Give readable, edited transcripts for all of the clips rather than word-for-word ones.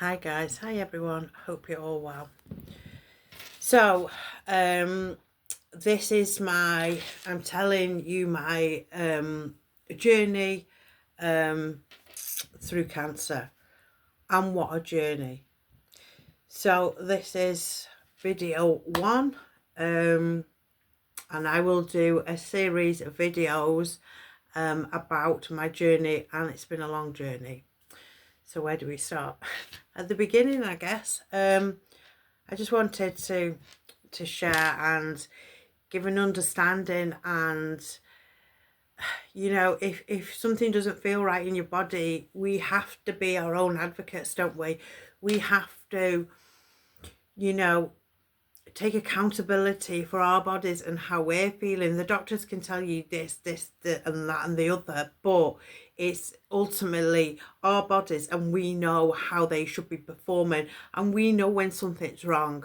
Hi guys, hi everyone, hope you're all well. So this is I'm telling you my journey through cancer, and what a journey. So this is video 1, and I will do a series of videos about my journey, and it's been a long journey. So where do we start? At the beginning, I guess. I just wanted to share and give an understanding, and if something doesn't feel right in your body, we have to be our own advocates, don't we? We have to take accountability for our bodies and how we're feeling. The doctors can tell you this, and that and the other, but it's ultimately our bodies, and we know how they should be performing, and we know when something's wrong.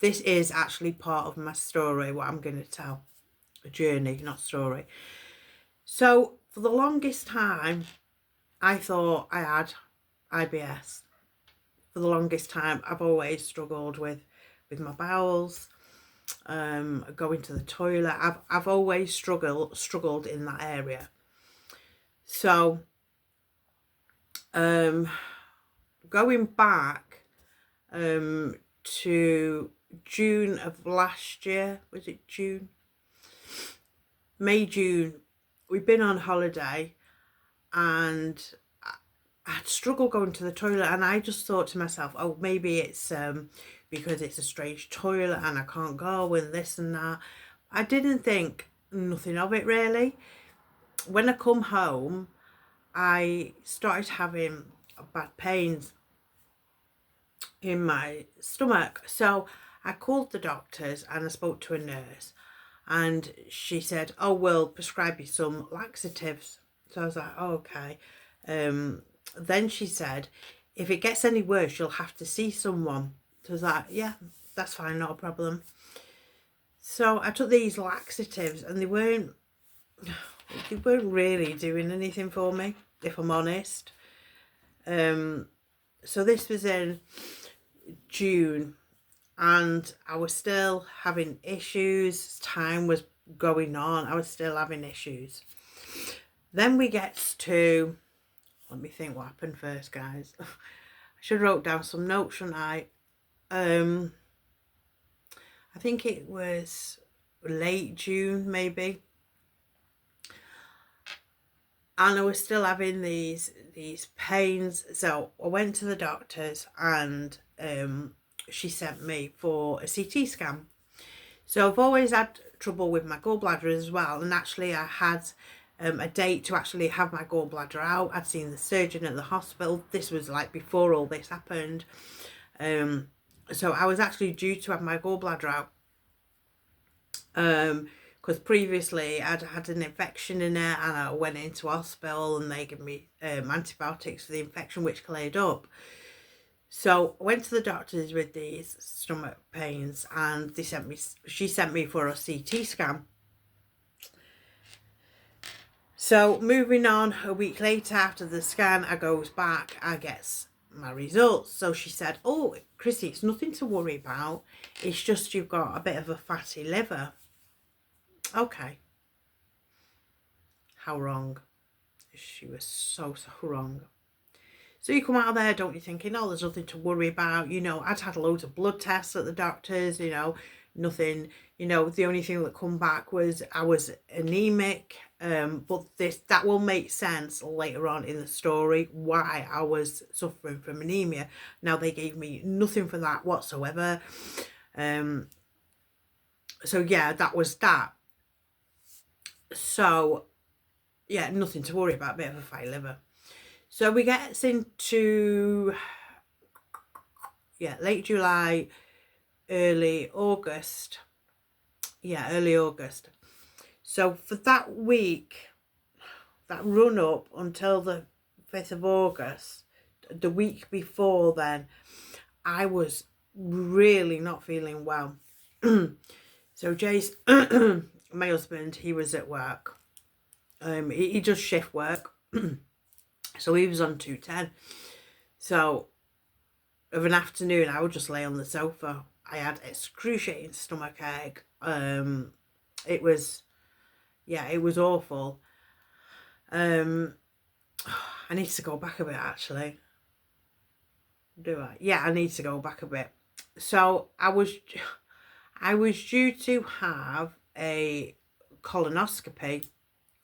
This is actually part of my story, what I'm going to tell. A journey, not story. So for the longest time, I thought I had IBS. For the longest time, I've always struggled with my bowels, going to the toilet. I've always struggled in that area. So going back to June of last year, was it June? May, June, we've been on holiday, and I'd struggle going to the toilet, and I just thought to myself, oh, maybe it's because it's a strange toilet and I can't go and this and that. I didn't think nothing of it really. When I come home, I started having bad pains in my stomach. So I called the doctors and I spoke to a nurse, and she said, oh, we'll prescribe you some laxatives. So I was like, oh, okay. Then she said, if it gets any worse, you'll have to see someone. So I was like, yeah, that's fine, not a problem. So I took these laxatives, and they weren't really doing anything for me, if I'm honest. So this was in June, and I was still having issues. Time was going on, I was still having issues. Then we get to, let me think what happened first, guys. I should have wrote down some notes, shouldn't I? I think it was late June, maybe. And I was still having these pains. So I went to the doctors, and she sent me for a CT scan. So I've always had trouble with my gallbladder as well. And actually I had a date to actually have my gallbladder out. I'd seen the surgeon at the hospital. This was like before all this happened. So I was actually due to have my gallbladder out. Because previously I'd had an infection in it, and I went into hospital, and they gave me antibiotics for the infection, which cleared up. So I went to the doctors with these stomach pains, and she sent me for a CT scan. So moving on, a week later after the scan, I goes back, I get my results. So she said, oh, Chrissy, it's nothing to worry about. It's just you've got a bit of a fatty liver. Okay. How wrong. She was so wrong. So you come out of there, don't you, thinking, oh, there's nothing to worry about. I'd had loads of blood tests at the doctors, nothing, the only thing that come back was I was anemic. But that will make sense later on in the story, why I was suffering from anemia. Now, they gave me nothing for that whatsoever. So yeah, that was that. So yeah, nothing to worry about, bit of a fatty liver. So we get into late July, early August. Yeah, early August. So for that week, that run up until the 5th of August, the week before then, I was really not feeling well. So Jay's, my husband, he was at work. He does shift work. So he was on 210. So of an afternoon, I would just lay on the sofa. I had excruciating stomach ache. It was, yeah, it was awful. Um, I need to go back a bit actually. Do I? Yeah, I need to go back a bit. So I was due to have a colonoscopy,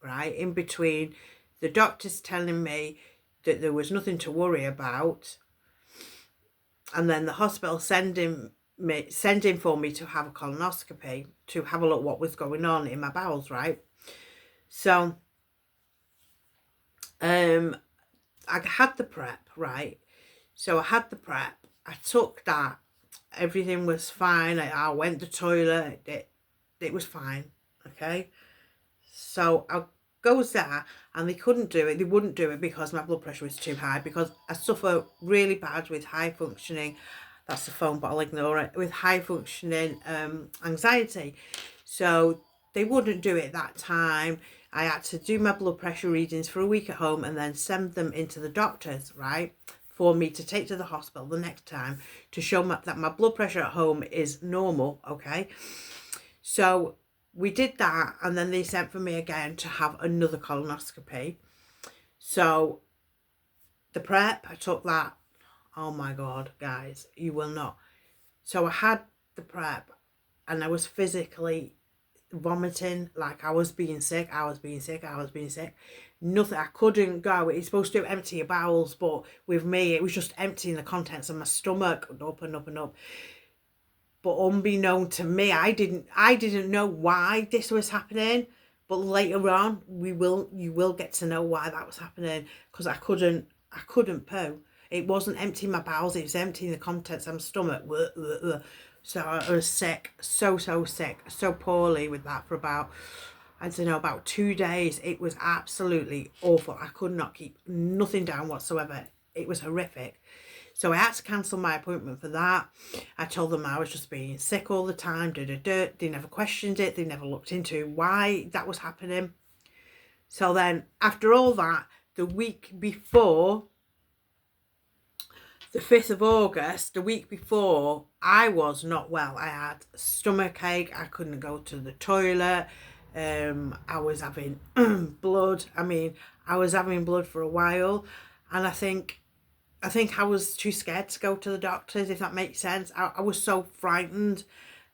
right, in between the doctors telling me that there was nothing to worry about, and then the hospital sending for me to have a colonoscopy to have a look what was going on in my bowels, right? So I had the prep, right? So I had the prep. I took that. Everything was fine. I went to the toilet. It was fine. Okay. So I goes there and they couldn't do it. They wouldn't do it because my blood pressure was too high, because I suffer really bad with high functioning. That's the phone, but I'll ignore it. With high functioning anxiety. So they wouldn't do it that time. I had to do my blood pressure readings for a week at home and then send them into the doctors, right? For me to take to the hospital the next time to show that my blood pressure at home is normal, okay? So we did that, and then they sent for me again to have another colonoscopy. So the prep, I took that. Oh my God, guys, you will not. So I had the prep and I was physically vomiting, like I was being sick. Nothing, I couldn't go. It's supposed to empty your bowels, but with me, it was just emptying the contents of my stomach up and up and up. But unbeknown to me, I didn't know why this was happening. But later on, you will get to know why that was happening, because I couldn't poo. It wasn't emptying my bowels, it was emptying the contents of my stomach. So I was sick, so sick, so poorly with that for about, I don't know, about 2 days. It was absolutely awful. I could not keep nothing down whatsoever. It was horrific. So I had to cancel my appointment for that. I told them I was just being sick all the time. They never questioned it. They never looked into why that was happening. So then after all that, the week before, the 5th of August, the week before, I was not well. I had stomach ache. I couldn't go to the toilet. I was having blood. I was having blood for a while. And I think I was too scared to go to the doctors, if that makes sense. I was so frightened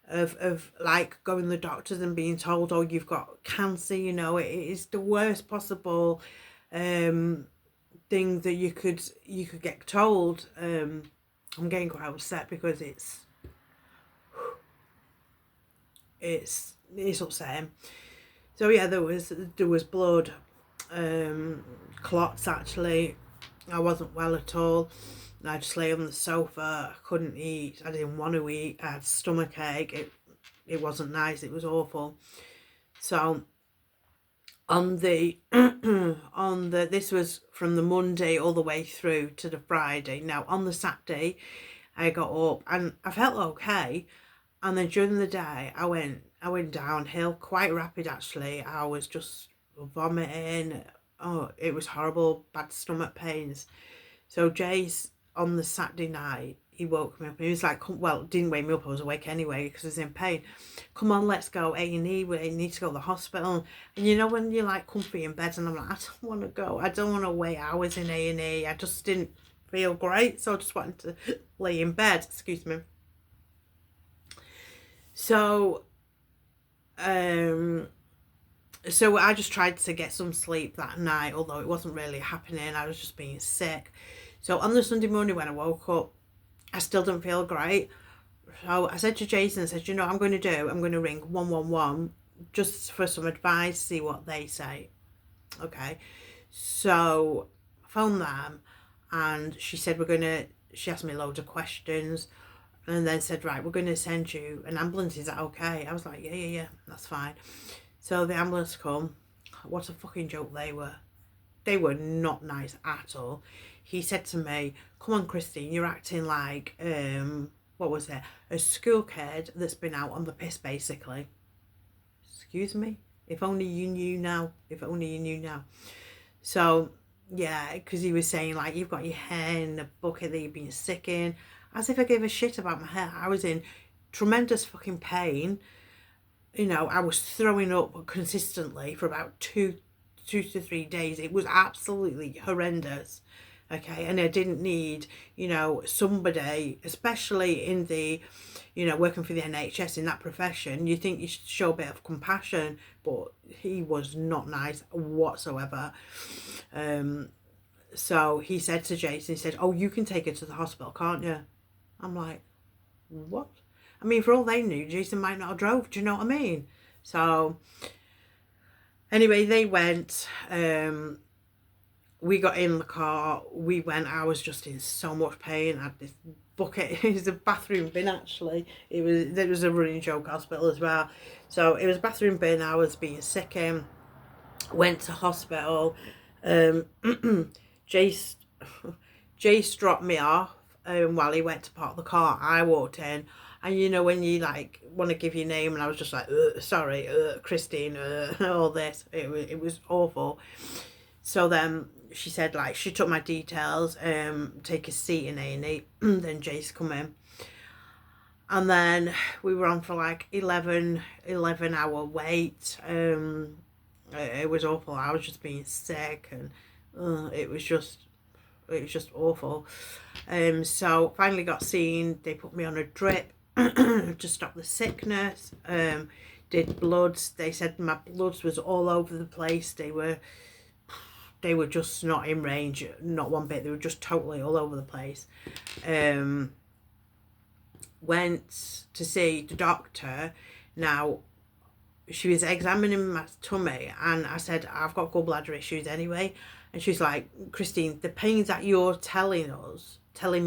of like going to the doctors and being told, oh, you've got cancer, it is the worst possible thing that you could get told. I'm getting quite upset because it's upsetting. So yeah, there was blood, clots actually. I wasn't well at all. I just lay on the sofa. I couldn't eat. I didn't want to eat. I had stomach ache. It wasn't nice. It was awful. So on the this was from the Monday all the way through to the Friday. Now on the Saturday, I got up and I felt okay, and then during the day I went downhill quite rapid actually. I was just vomiting. Oh, it was horrible, bad stomach pains. So Jay's on the Saturday night, he woke me up and he was like, well, didn't wake me up, I was awake anyway because I was in pain. Come on, let's go A&E, we need to go to the hospital. And when you're like comfy in bed, and I'm like, I don't want to go, I don't want to wait hours in A&E. I just didn't feel great, so I just wanted to lay in bed, excuse me. So so I just tried to get some sleep that night, although it wasn't really happening. I was just being sick. So on the Sunday morning when I woke up, I still didn't feel great. So I said to Jason, I said, I'm going to ring 111 just for some advice, see what they say. Okay. So I phoned them and she said, she asked me loads of questions and then said, right, we're going to send you an ambulance. Is that okay? I was like, yeah, that's fine. So the ambulance come. What a fucking joke they were. They were not nice at all. He said to me, come on, Christine, you're acting like, what was it? A school kid that's been out on the piss, basically. Excuse me? If only you knew now. If only you knew now. So, yeah, because he was saying, like, you've got your hair in a bucket that you've been sick in. As if I gave a shit about my hair. I was in tremendous fucking pain. You know, I was throwing up consistently for about two to 3 days. It was absolutely horrendous. Okay, and I didn't need, you know, somebody, especially in the, you know, working for the NHS in that profession, you think you should show a bit of compassion, but he was not nice whatsoever. So he said to Jason, he said, oh, you can take her to the hospital, can't you? I'm like, what? I mean, for all they knew, Jason might not have drove, do you know what I mean? So anyway, they went, we got in the car, we went, I was just in so much pain. I had this bucket, it was a bathroom bin actually. There was a running joke hospital as well. So it was a bathroom bin, I was being sick in, went to hospital. Jace dropped me off while he went to park the car. I walked in, and you know when you like want to give your name, and I was just like, sorry, Christine, all this. It was awful. So then she said, like, she took my details, take a seat in A&E. Then Jace come in, and then we were on for like 11 hour wait. It was awful. I was just being sick, and it was just awful. So finally got seen. They put me on a drip to stop the sickness. Did bloods. They said my bloods was all over the place. They were just not in range, not one bit. They were just totally all over the place. Went to see the doctor. Now, she was examining my tummy, and I said, I've got gallbladder issues anyway. And she's like, Christine, the pain that you're telling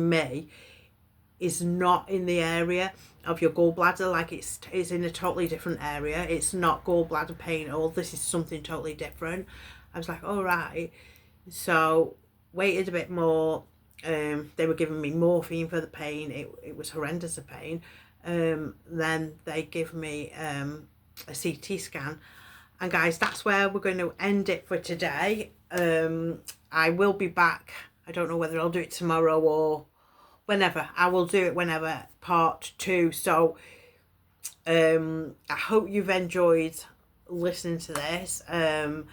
me, is not in the area of your gallbladder. Like, it's in a totally different area. It's not gallbladder pain at all. This is something totally different. I was like, all right. So waited a bit more. They were giving me morphine for the pain. It was horrendous of pain. Then they give me a CT scan. And guys, that's where we're going to end it for today. I will be back. I don't know whether I'll do it tomorrow or whenever. I will do it whenever, part 2. So I hope you've enjoyed listening to this. And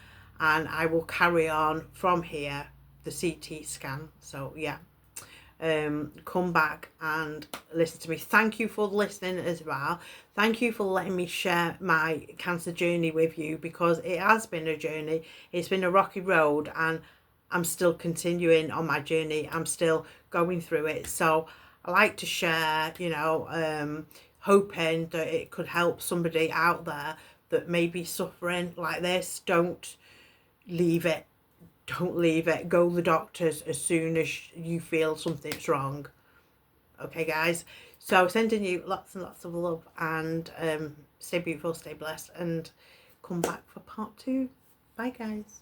I will carry on from here, the CT scan. So yeah, come back and listen to me. Thank you for listening as well. Thank you for letting me share my cancer journey with you, because it has been a journey. It's been a rocky road, and I'm still continuing on my journey. I'm still going through it. So I like to share, you know, hoping that it could help somebody out there that may be suffering like this. Don't leave it. Don't leave it. Go to the doctors as soon as you feel something's wrong. Okay, guys? So sending you lots and lots of love, and stay beautiful, stay blessed, and come back for part 2. Bye, guys.